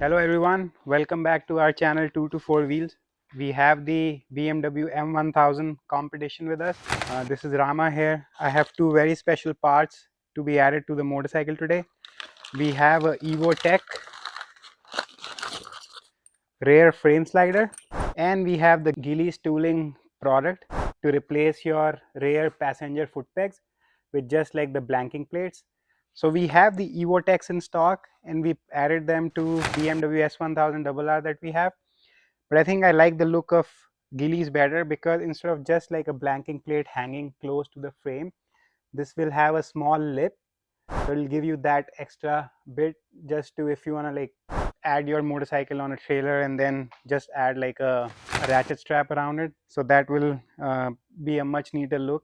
Hello everyone, welcome back to our channel 2 to 4 Wheels. We have the BMW M1000 competition with us. This is Rama here. I have two very special parts to be added to the motorcycle today. We have a Evotech rear frame slider, and we have the Gilles Tooling product to replace your rear passenger foot pegs with just like the blanking plates. So we have the Evotechs in stock and we added them to BMW S1000RR that we have. But I think I like the look of Gilles better because instead of just like a blanking plate hanging close to the frame, this will have a small lip. So it'll give you that extra bit just to, if you want to like add your motorcycle on a trailer and then just add like a ratchet strap around it. So that will be a much neater look.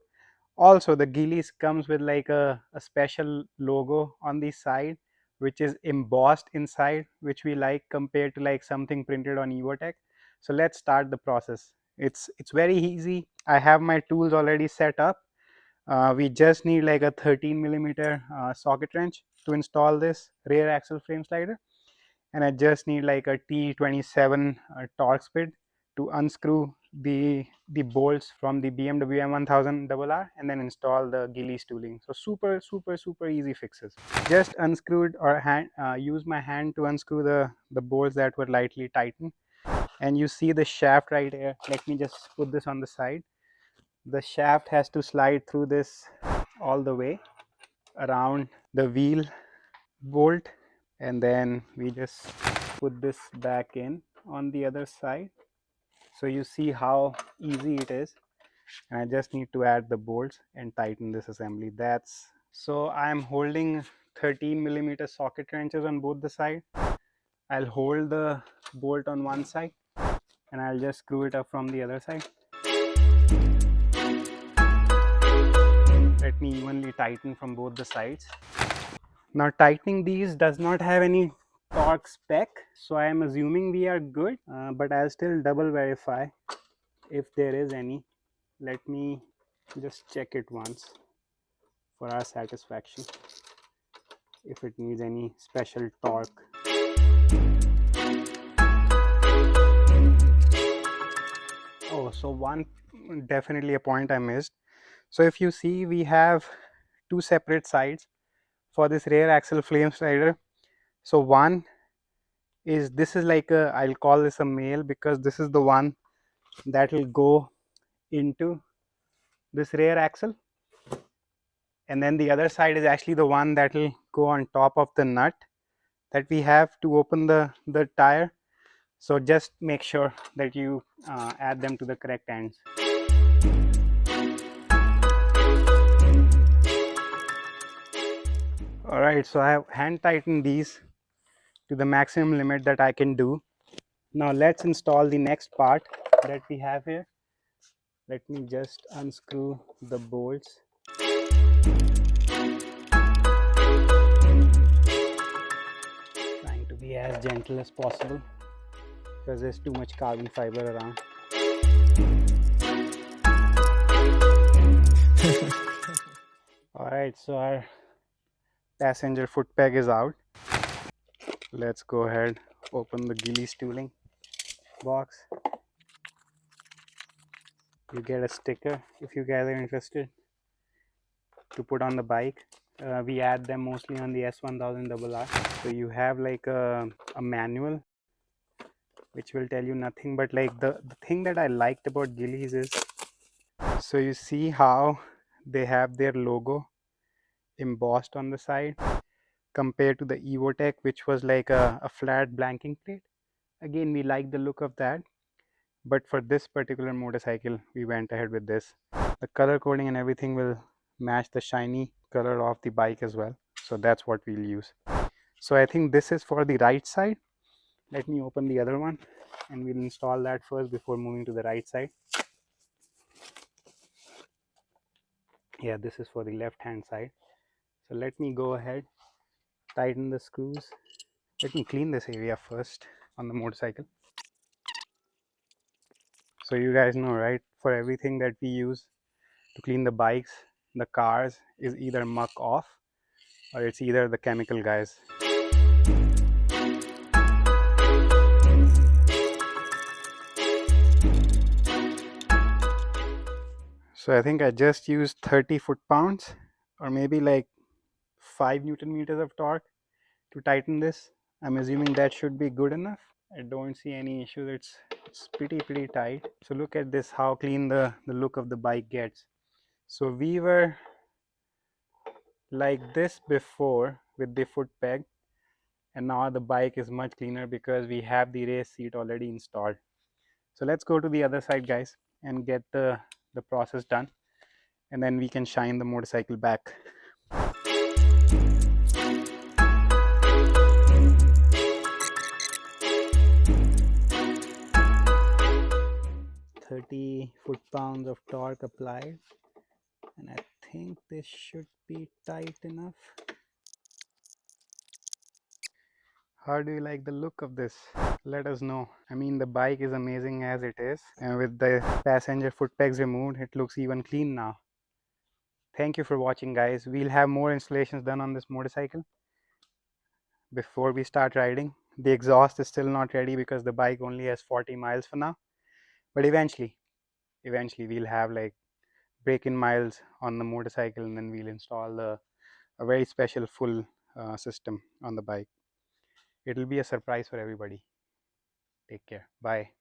Also, the Gilles comes with like a special logo on the side, which is embossed inside, which we like compared to like something printed on Evotech. So let's start the process. It's very easy. I have my tools already set up. We just need like a 13mm socket wrench to install this rear axle frame slider, and I just need like a T27 torque spit to unscrew the bolts from the BMW M1000RR and then install the Gilles tooling. So super easy fixes. Just unscrewed or use my hand to unscrew the bolts that were lightly tightened, and you see the shaft right here. Let me just put this on the side. The shaft has to slide through this all the way around the wheel bolt, and then we just put this back in on the other side. So you see how easy it is, and I just need to add the bolts and tighten this assembly. So I'm holding 13mm socket wrenches on both the sides. I'll hold the bolt on one side and I'll just screw it up from the other side. Let me evenly tighten from both the sides. Now tightening these does not have any torque spec, so I am assuming we are good, but I'll still double verify if there is any. Let me just check it once for our satisfaction if it needs any special torque. Oh, so definitely a point I missed. So if you see, we have two separate sides for this rear axle frame slider. So one is, this is like a, I'll call this a male because this is the one that will go into this rear axle, and then the other side is actually the one that will go on top of the nut that we have to open the tire. So just make sure that you add them to the correct ends. All right, so I have hand tightened these to the maximum limit that I can do. Now let's install the next part that we have here. Let me just unscrew the bolts. Trying to be as gentle as possible because there's too much carbon fiber around. Alright, so our passenger foot peg is out. Let's go ahead, open the Gilles tooling box. You get a sticker if you guys are interested to put on the bike. We add them mostly on the S1000RR. So you have like a manual which will tell you nothing, but like the thing that I liked about Gilles is, so you see how they have their logo embossed on the side compared to the Evotech, which was like a flat blanking plate. Again, we like the look of that, but for this particular motorcycle we went ahead with this. The color coding and everything will match the shiny color of the bike as well, so that's what we'll use. So I think this is for the right side. Let me open the other one and we'll install that first before moving to the right side. Yeah, this is for the left hand side. So let me go ahead, tighten the screws. Let me clean this area first on the motorcycle. So you guys know, right, for everything that we use to clean the bikes, the cars, is either muck off or it's either the chemical guys. So I think I just used 30 foot-pounds or maybe like 5 Newton meters of torque to tighten this. I'm assuming that should be good enough. I don't see any issues. It's pretty tight. So look at this, how clean the look of the bike gets. So we were like this before with the foot peg, and now the bike is much cleaner because we have the race seat already installed. So let's go to the other side, guys, and get the process done, and then we can shine the motorcycle back. 30 foot-pounds of torque applied, and I think this should be tight enough. How do you like the look of this? Let us know. I mean, the bike is amazing as it is, and with the passenger foot pegs removed, it looks even clean now. Thank you for watching, guys. We'll have more installations done on this motorcycle before we start riding. The exhaust is still not ready because the bike only has 40 miles for now, but eventually we'll have like break-in miles on the motorcycle, and then we'll install a very special full system on the bike. It'll be a surprise for everybody. Take care. Bye.